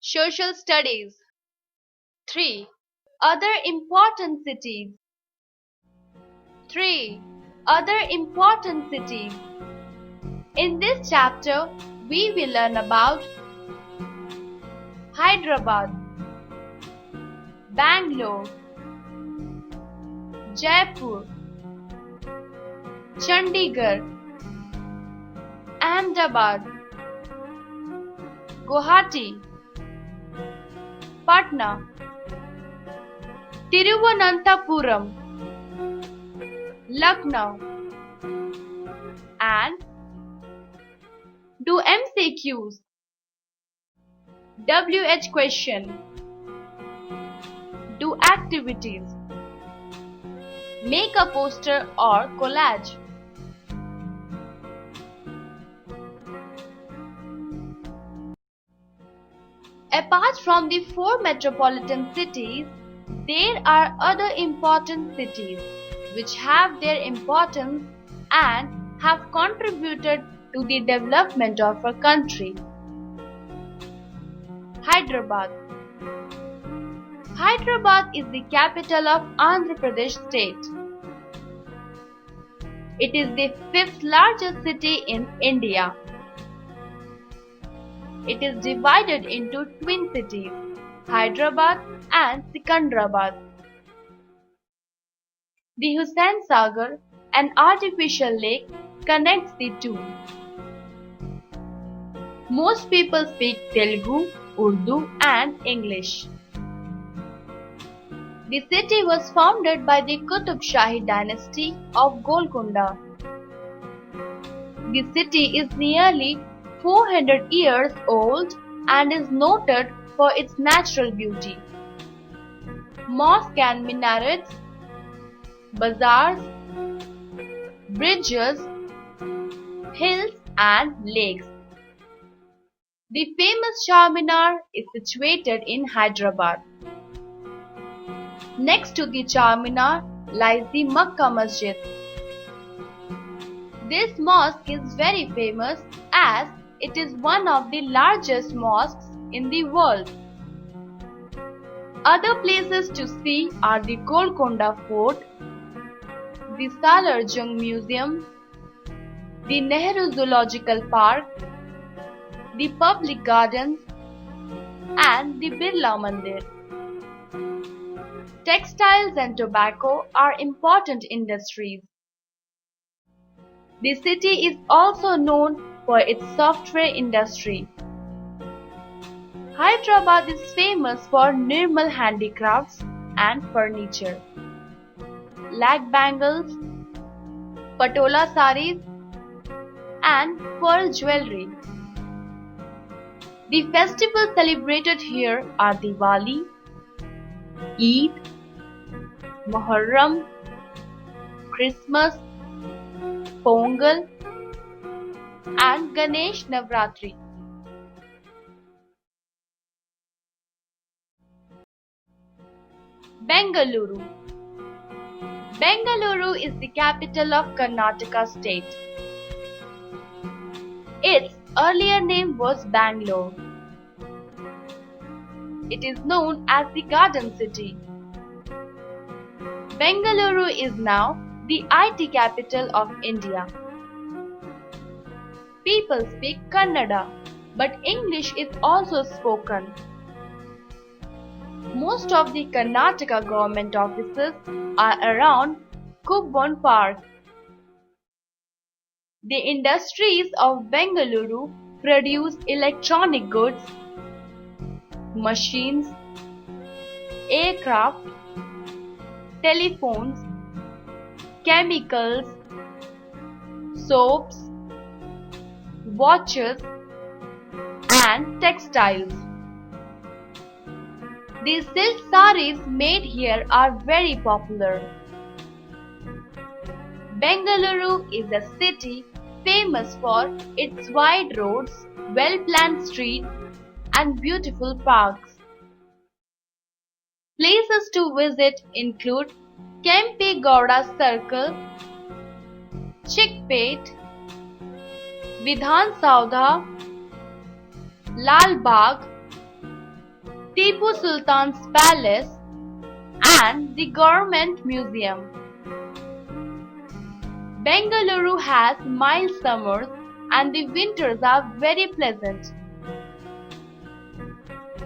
Social Studies. 3. Other important cities. 3. Other important cities. In this chapter, we will learn about Hyderabad, Bangalore, Jaipur, Chandigarh, Ahmedabad, Guwahati, Patna, Tiruvananthapuram, Lucknow, and do MCQs. WH question. Do activities. Make a poster or collage. Apart from the four metropolitan cities, there are other important cities which have their importance and have contributed to the development of our country. Hyderabad. Hyderabad is the capital of Andhra Pradesh state. It is the fifth largest city in India. It is divided into twin cities, Hyderabad and Secunderabad. The Hussain Sagar, an artificial lake, connects the two. Most people speak Telugu, Urdu and English. The city was founded by the Qutub Shahi dynasty of Golconda. The city is nearly 400 years old and is noted for its natural beauty. Mosques and minarets, bazaars, bridges, hills and lakes. The famous Charminar is situated in Hyderabad. Next to the Charminar lies the Makkah Masjid. This mosque is very famous as it is one of the largest mosques in the world. Other places to see are the Golconda Fort, the Salar Jung Museum, the Nehru Zoological Park, the public gardens, and the Birla Mandir. Textiles and tobacco are important industries. The city is also known for its software industry. Hyderabad is famous for Nirmal handicrafts and furniture, lag bangles, patola saris, and pearl jewelry. The festivals celebrated here are Diwali, Eid, Muharram, Christmas, Pongal, and Ganesh Navratri. Bengaluru. Bengaluru is the capital of Karnataka state. Its earlier name was Bangalore. It is known as the Garden City. Bengaluru is now the IT capital of India. People speak Kannada, but English is also spoken. Most of the Karnataka government offices are around Kubbon Park. The industries of Bengaluru produce electronic goods, machines, aircraft, telephones, chemicals, soaps, watches, and textiles. The silk saris made here are very popular. Bengaluru is a city famous for its wide roads, well-planned streets, and beautiful parks. Places to visit include Kempe Gowda Circle, Chickpet, Vidhan Saudha, Lal Bagh, Tipu Sultan's Palace, and the Government Museum. Bengaluru has mild summers and the winters are very pleasant.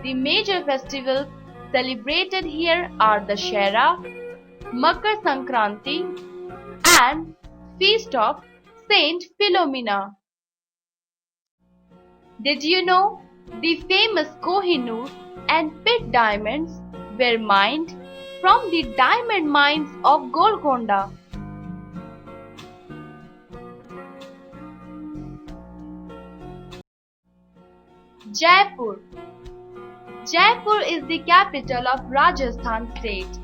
The major festivals celebrated here are the Shera, Makar Sankranti, and Feast of Saint Philomena. Did you know the famous Kohinoor and Pitt diamonds were mined from the diamond mines of Golconda? Jaipur. Jaipur is the capital of Rajasthan state.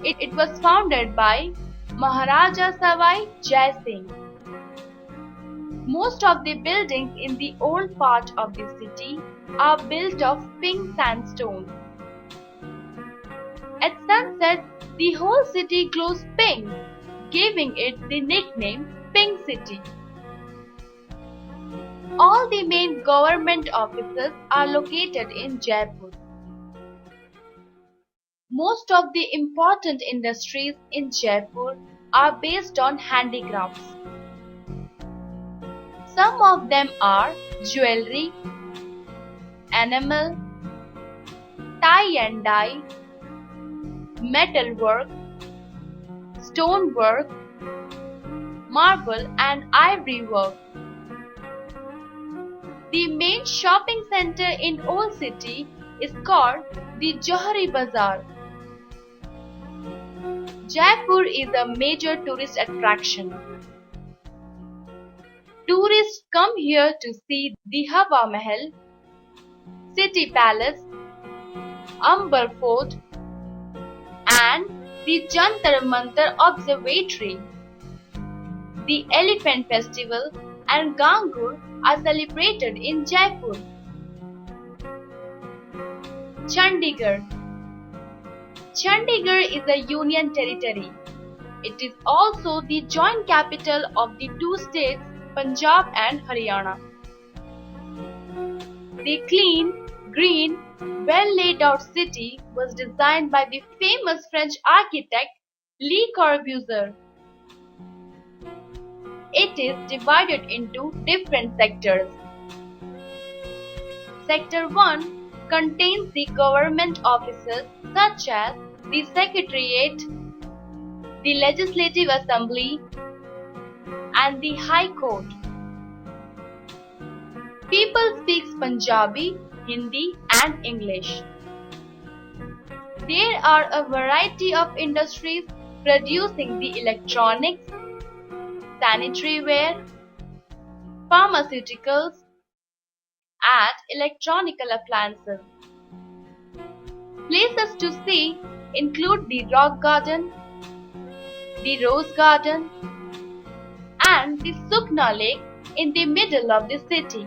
It was founded by Maharaja Savai Jai Singh. Most of the buildings in the old part of the city are built of pink sandstone. At sunset, the whole city glows pink, giving it the nickname Pink City. All the main government offices are located in Jaipur. Most of the important industries in Jaipur are based on handicrafts. Some of them are jewelry, enamel, tie and dye, metalwork, stonework, marble and ivory work. The main shopping center in Old City is called the Johari Bazaar. Jaipur is a major tourist attraction. Tourists come here to see the Hawa Mahal, City Palace, Amber Fort, and the Jantar Mantar Observatory. The Elephant Festival and Gangur are celebrated in Jaipur. Chandigarh. Chandigarh is a union territory. It is also the joint capital of the two states Punjab and Haryana. The clean, green, well laid out city was designed by the famous French architect Le Corbusier. It is divided into different sectors. Sector 1 contains the government offices such as the Secretariat, the Legislative Assembly, and the High Court. People speak Punjabi, Hindi, and English. There are a variety of industries producing the electronics, sanitary ware, pharmaceuticals, and electronical appliances. Places to see include the Rock Garden, the Rose Garden, and the Sukna Lake in the middle of the city.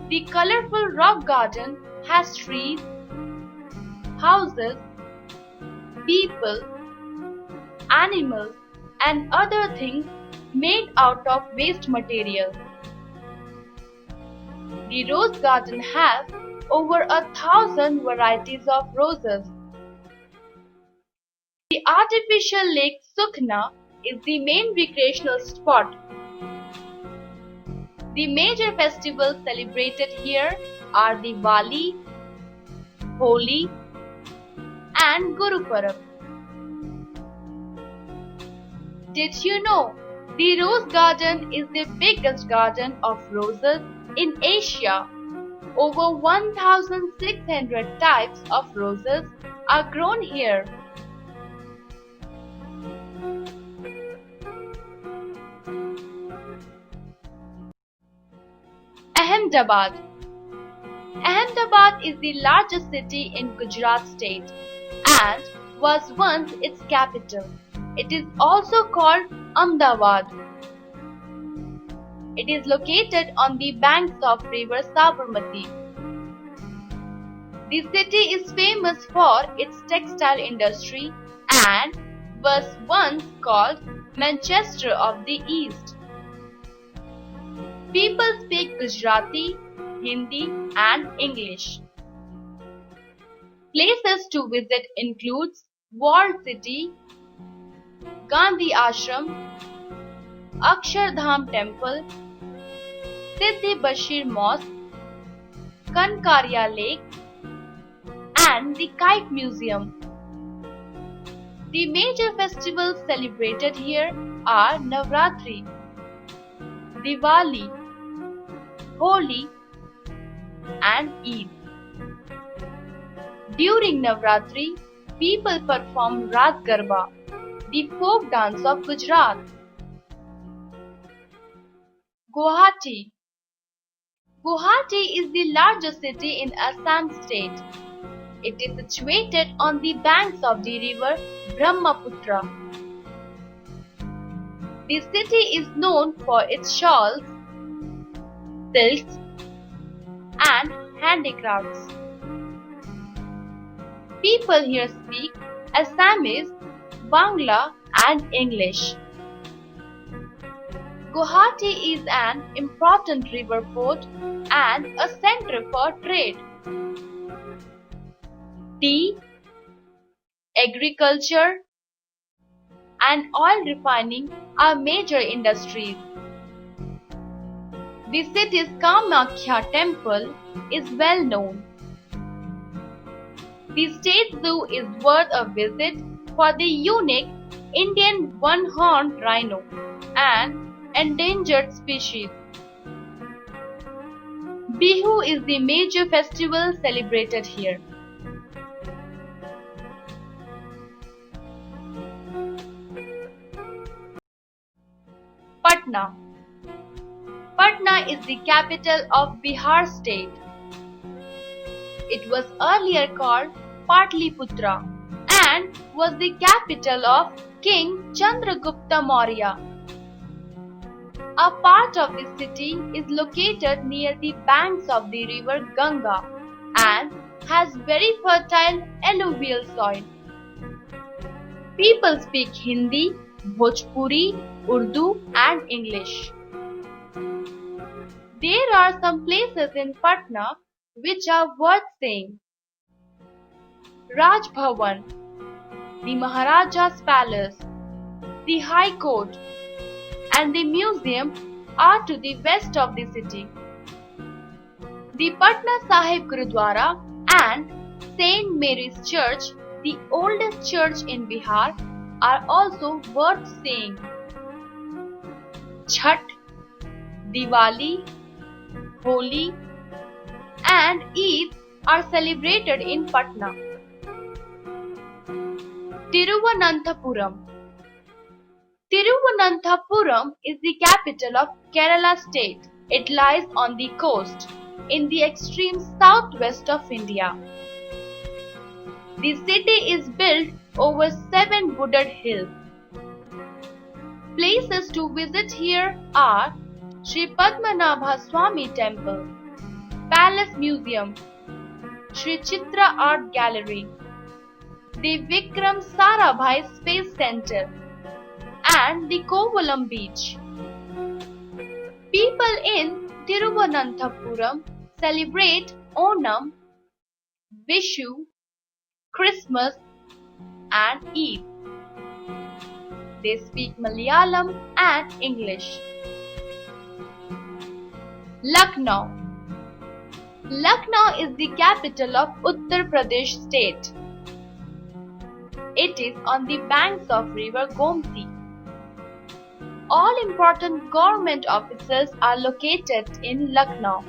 The colorful Rock Garden has trees, houses, people, animals, and other things made out of waste material. The Rose Garden has over 1,000 varieties of roses. The artificial lake Sukna is the main recreational spot. The major festivals celebrated here are Diwali, Holi, and Guru Parab. Did you know the Rose Garden is the biggest garden of roses in Asia? Over 1,600 types of roses are grown here. Ahmedabad. Ahmedabad is the largest city in Gujarat state and was once its capital. It is also called Ahmedabad. It is located on the banks of river Sabarmati. The city is famous for its textile industry and was once called Manchester of the East. People speak Gujarati, Hindi and English. Places to visit includes Walled City, Gandhi Ashram, Akshardham Temple, Siddhi Bashir Mosque, Kankaria Lake, and the Kite Museum. The major festivals celebrated here are Navratri, Diwali, Holi, and Eid. During Navratri, people perform Raat Garba, the folk dance of Gujarat. Guwahati. Guwahati is the largest city in Assam state. It is situated on the banks of the river Brahmaputra. The city is known for its shawls, silks, and handicrafts. People here speak Assamese, Bangla, and English. Guwahati is an important river port and a center for trade. Tea, agriculture, and oil refining are major industries. The city's Kamakhya temple is well known. The State Zoo is worth a visit for the unique Indian one-horned rhino, an endangered species. Bihu is the major festival celebrated here. Patna. Patna is the capital of Bihar state. It was earlier called Patliputra and was the capital of King Chandragupta Maurya. A part of the city is located near the banks of the river Ganga and has very fertile alluvial soil. People speak Hindi, Bhojpuri, Urdu, and English. There are some places in Patna which are worth seeing. Raj Bhavan, the Maharaja's Palace, the High Court, and the museum are to the west of the city. The Patna Sahib Gurudwara and St. Mary's Church, the oldest church in Bihar, are also worth seeing. Chhath, Diwali, Holi, and Eid are celebrated in Patna. Tiruvananthapuram. Tiruvananthapuram is the capital of Kerala state. It lies on the coast in the extreme southwest of India. The city is built over 7 wooded hills. Places to visit here are Sri Padmanabha Swami Temple, Palace Museum, Sri Chitra Art Gallery, the Vikram Sarabhai Space Center, and the Kovalam Beach. People in Tiruvananthapuram celebrate Onam, Vishu, Christmas, and Eid. They speak Malayalam and English. Lucknow. Lucknow is the capital of Uttar Pradesh state. It is on the banks of river Gomti. All important government offices are located in Lucknow.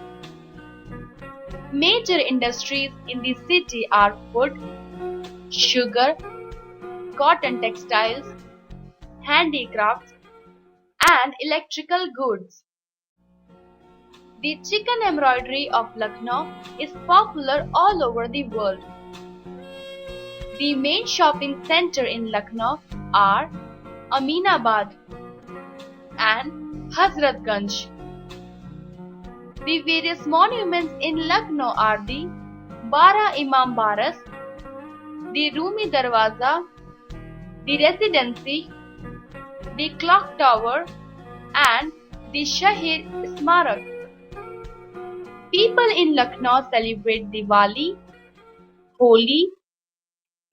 Major industries in the city are wood, sugar, cotton textiles, handicrafts, and electrical goods. The chicken embroidery of Lucknow is popular all over the world. The main shopping center in Lucknow are Aminabad and Hazratganj. The various monuments in Lucknow are the Bara Imam Baras, the Rumi Darwaza, the Residency, the Clock Tower, and the Shahid Smarak. People in Lucknow celebrate Diwali, Holi,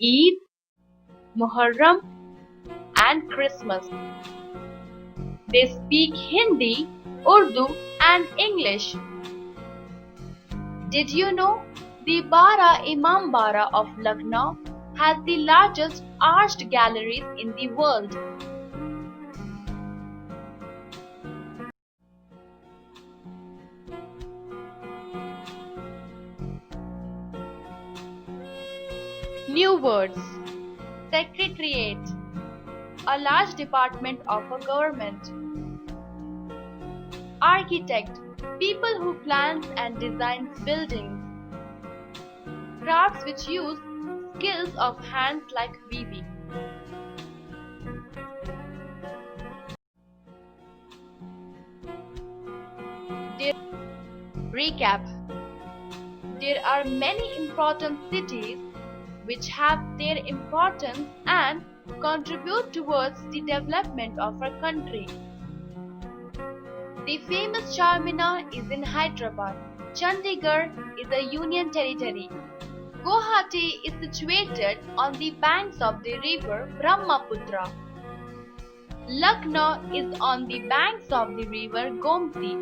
Eid, Muharram, and Christmas. They speak Hindi, Urdu, and English. Did you know the Bara Imam Bara of Lucknow has the largest arched galleries in the world? New words. Secretariat, a large department of a government. Architect, people who plans and designs buildings. Crafts which use skills of hands like weaving. Recap. There are many important cities which have their importance and contribute towards the development of our country. The famous Charminar is in Hyderabad. Chandigarh is a union territory. Guwahati is situated on the banks of the river Brahmaputra. Lucknow is on the banks of the river Gomti.